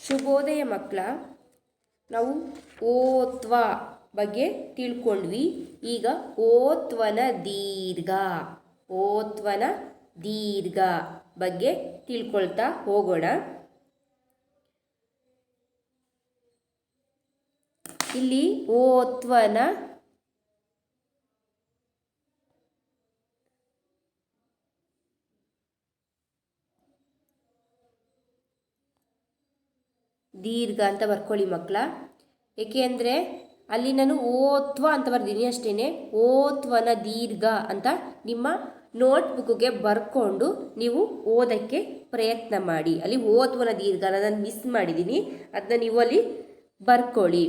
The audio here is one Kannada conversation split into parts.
ಶುಭೋದಯ ಮಕ್ಕಳ. ನಾವು ಓತ್ವ ಬಗ್ಗೆ ತಿಳ್ಕೊಂಡ್ವಿ. ಈಗ ಓತ್ವನ ದೀರ್ಘ ಬಗ್ಗೆ ತಿಳ್ಕೊಳ್ತಾ ಹೋಗೋಣ. ಇಲ್ಲಿ ಓತ್ವನ ದೀರ್ಘ ಅಂತ ಬರ್ಕೊಳ್ಳಿ ಮಕ್ಕಳ. ಏಕೆ ಅಂದರೆ ಅಲ್ಲಿ ನಾನು ಓತ್ವ ಅಂತ ಬರ್ದೀನಿ ಅಷ್ಟೇ. ಓತ್ವನ ದೀರ್ಘ ಅಂತ ನಿಮ್ಮ ನೋಟ್ಬುಕ್ಗೆ ಬರ್ಕೊಂಡು ನೀವು ಓದೋಕ್ಕೆ ಪ್ರಯತ್ನ ಮಾಡಿ. ಅಲ್ಲಿ ಓತ್ವನ ದೀರ್ಘ ನಾನು ಮಿಸ್ ಮಾಡಿದ್ದೀನಿ, ಅದನ್ನ ನೀವು ಅಲ್ಲಿ ಬರ್ಕೊಳ್ಳಿ.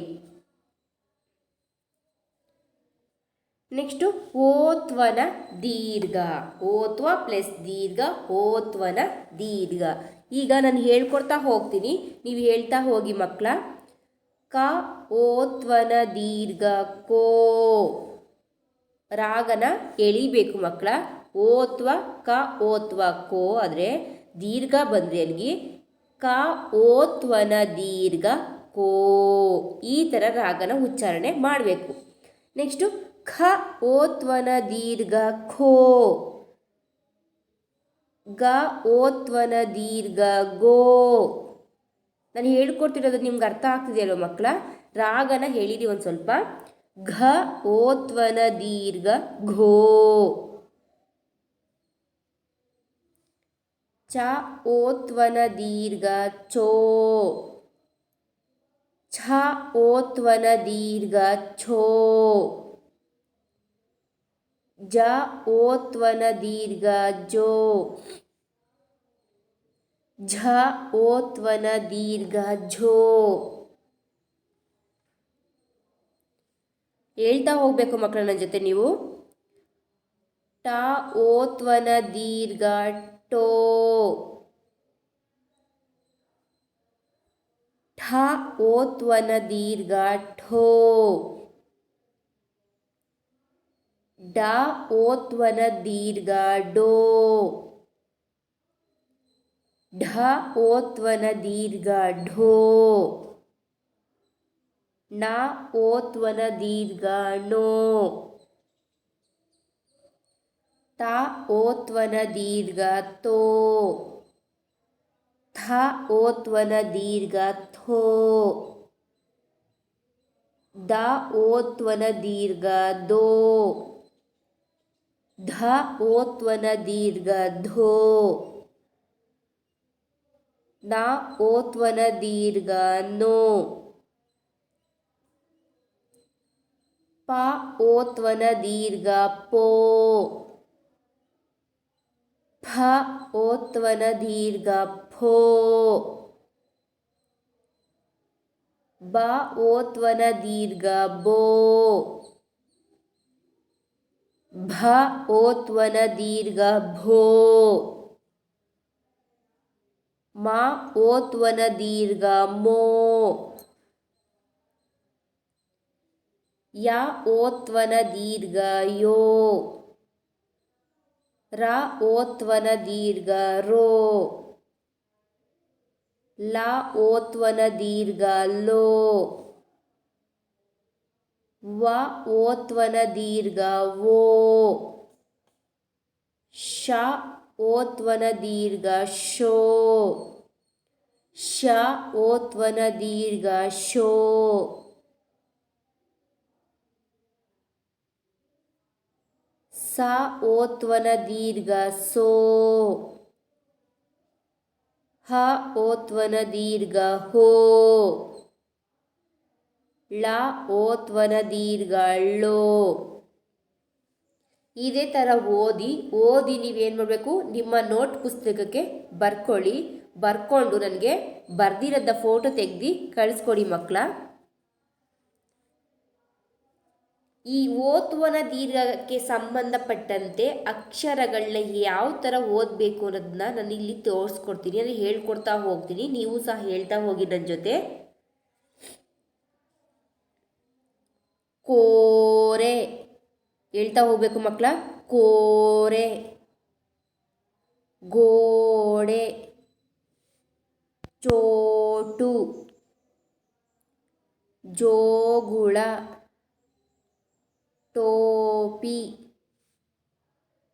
ನೆಕ್ಸ್ಟು ಓತ್ವನ ದೀರ್ಘ, ಓತ್ವ ಪ್ಲಸ್ ದೀರ್ಘ, ಓತ್ವನ ದೀರ್ಘ. ಈಗ ನಾನು ಹೇಳ್ಕೊಡ್ತಾ ಹೋಗ್ತೀನಿ, ನೀವು ಹೇಳ್ತಾ ಹೋಗಿ ಮಕ್ಕಳ. ಕ ಓತ್ವನ ದೀರ್ಘ ಕೋ. ರಾಗನ ಎಳಿಬೇಕು ಮಕ್ಕಳ. ಓತ್ವ ಕ ಓತ್ವ ಕೋ ಆದರೆ ದೀರ್ಘ ಬಂದರೆ ಅಲ್ಲಿಗೆ ಕ ಓತ್ವನ ದೀರ್ಘ ಕೋ. ಈ ಥರ ರಾಗನ ಉಚ್ಚಾರಣೆ ಮಾಡಬೇಕು. ನೆಕ್ಸ್ಟು ಖ ಓತ್ವನ ದೀರ್ಘ ಖೋ. ಗ ಓತ್ವನ ದೀರ್ಘ ಗೋ. ನಾನು ಹೇಳ್ಕೊಡ್ತಿರೋದು ನಿಮ್ಗೆ ಅರ್ಥ ಆಗ್ತಿದೆಯಲ್ವ ಮಕ್ಕಳ? ರಾಗನ ಹೇಳಿರಿ ಒಂದು ಸ್ವಲ್ಪ. ಘ ಓತ್ವನ ದೀರ್ಘ ಘೋ. ಚ ಓತ್ವನ ದೀರ್ಘ ಚೋ. ಛ ಓತ್ವನ ದೀರ್ಘ ಛೋ. ಜ ಓತ್ವನ ದೀರ್ಘ ಜೋ. ಝ ಓತ್ವನ ದೀರ್ಘ ಝೋ. ಹೇಳ್ತಾ ಹೋಗ್ಬೇಕು ಮಕ್ಕಳ ನನ್ನ ಜೊತೆ ನೀವು. ಟ ಓತ್ವನ ದೀರ್ಘ ಟೋ. ಠ ಓತ್ವನ ದೀರ್ಘ ಠೋ. ಡ ಓತ್ವನ ದೀರ್ಘ ಡೋ. ಢ ಓತ್ವನ ದೀರ್ಘ ಢೋ. ಣ ಓತ್ವನ ದೀರ್ಘ ಣೋ. ತ ಓತ್ವನ ದೀರ್ಘ ತೋ. ಥ ಓತ್ವನ ದೀರ್ಘ ಥೋ. ದ ಓತ್ವನ ದೀರ್ಘ ದೋ. ಧ ಓತ್ವನ ದೀರ್ಘ ಧೋ. ನ ಓತ್ವನ ದೀರ್ಘ ನೋ. ಪ ಓತ್ವನ ದೀರ್ಘ ಪೋ. ಫ ಓತ್ವನ ದೀರ್ಘ ಫೋ. ಬ ಓತ್ವನ ದೀರ್ಘ ಬೋ. ಭ ಓತ್ವನ ದೀರ್ಘ ಭೋ. ಮ ಓತ್ವನ ದೀರ್ಘ ಮೋ. ಯ ಓತ್ವನ ದೀರ್ಘ ಯೋ. ರ ಓತ್ವನ ದೀರ್ಘ ರೋ. ಲ ಓತ್ವನ ದೀರ್ಘ ಲೋ. ವ ಓತ್ವನ ದೀರ್ಘ ವೋ. ಶ ಓತ್ವನ ದೀರ್ಘ ಶೋ. ಶ ಓತ್ವನ ದೀರ್ಘ ಶೋ. ಸ ಓತ್ವನ ದೀರ್ಘ ಸೋ. ಹ ಓತ್ವನ ದೀರ್ಘ ಹೋ. ಳ ಓತ್ವನ ದೀರ್ಘ ಳೋ. ಇದೇ ಥರ ಓದಿ ನೀವೇನು ಮಾಡಬೇಕು, ನಿಮ್ಮ ನೋಟ್ ಪುಸ್ತಕಕ್ಕೆ ಬರ್ಕೊಳ್ಳಿ. ಬರ್ಕೊಂಡು ನನಗೆ ಬರ್ದಿರೋದ ಫೋಟೋ ತೆಗೆದು ಕಳಿಸ್ಕೊಡಿ ಮಕ್ಕಳ. ಈ ಓತ್ವನ ದೀರ್ಘಕ್ಕೆ ಸಂಬಂಧಪಟ್ಟಂತೆ ಅಕ್ಷರಗಳನ್ನ ಯಾವ ಥರ ಓದಬೇಕು ಅನ್ನೋದನ್ನ ನಾನು ಇಲ್ಲಿ ತೋರಿಸ್ಕೊಡ್ತೀನಿ, ಅಂದರೆ ಹೇಳ್ಕೊಡ್ತಾ ಹೋಗ್ತೀನಿ. ನೀವು ಸಹ ಹೇಳ್ತಾ ಹೋಗಿ ನನ್ನ ಜೊತೆ. ಕೋರೆ ಹೇಳ್ತಾ ಹೋಗ್ಬೇಕು ಮಕ್ಕಳ. ಕೋರೆ. ಗೋಡೆ. ಚೋಟು. ಓಟು, ಜೋಗುಳ, ಟೋಪಿ,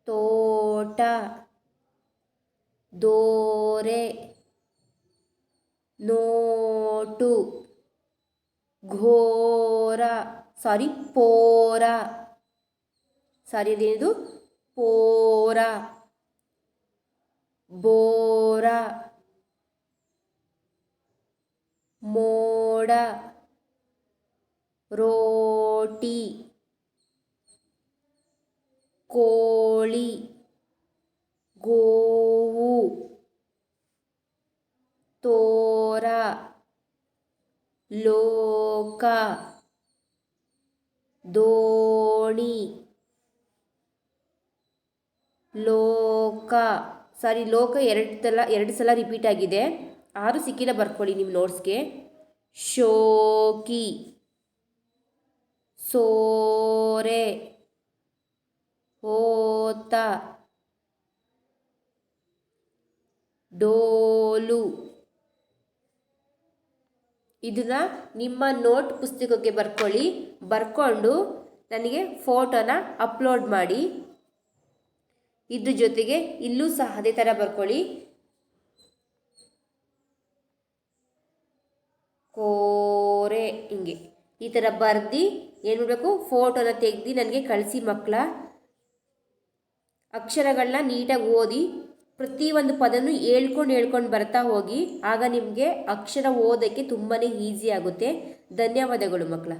ತೋಟ, ದೋರೆ, ನೋಟು, ಘೋರ, ಪೋರ, ಅದೇನಿದು ಪೋರ, ಬೋರ, ಮೋಡ, ರೋಟಿ, ಕೋಳಿ, ಗೋವು, ತೋರ, ಲೋಕ, ದೋಣಿ, ಲೋಕ, ಲೋಕ ಎರಡು ಸಲ ರಿಪೀಟ್ ಆಗಿದೆ. 6 ಸಿಕ್ಕಿಲ್ಲ, ಬರ್ಕೊಳ್ಳಿ ನಿಮ್ಮ ನೋಟ್ಸ್ಗೆ. ಶೋಕಿ, ಸೋರೆ, ಹೋತ, ಡೋಲು. ಇದನ್ನ ನಿಮ್ಮ ನೋಟ್ ಪುಸ್ತಕಕ್ಕೆ ಬರ್ಕೊಳ್ಳಿ. ಬರ್ಕೊಂಡು ನನಗೆ ಫೋಟೋನ ಅಪ್ಲೋಡ್ ಮಾಡಿ. ಇದ್ರ ಜೊತೆಗೆ ಇಲ್ಲೂ ಸಹ ಅದೇ ಥರ ಬರ್ಕೊಳ್ಳಿ. ಕೋರೆ, ಹಿಂಗೆ ಈ ಥರ ಬರ್ದು ಏನು ಮಾಡಬೇಕು, ಫೋಟೋನ ತೆಗೆದು ನನಗೆ ಕಳಿಸಿ ಮಕ್ಕಳ. ಅಕ್ಷರಗಳನ್ನ ನೀಟಾಗಿ ಓದಿ ಪ್ರತಿಯೊಂದು ಪದನೂ ಹೇಳ್ಕೊಂಡು ಬರ್ತಾ ಹೋಗಿ. ಆಗ ನಿಮಗೆ ಅಕ್ಷರ ಓದೋಕ್ಕೆ ತುಂಬಾ ಈಸಿ ಆಗುತ್ತೆ. ಧನ್ಯವಾದಗಳು ಮಕ್ಕಳ.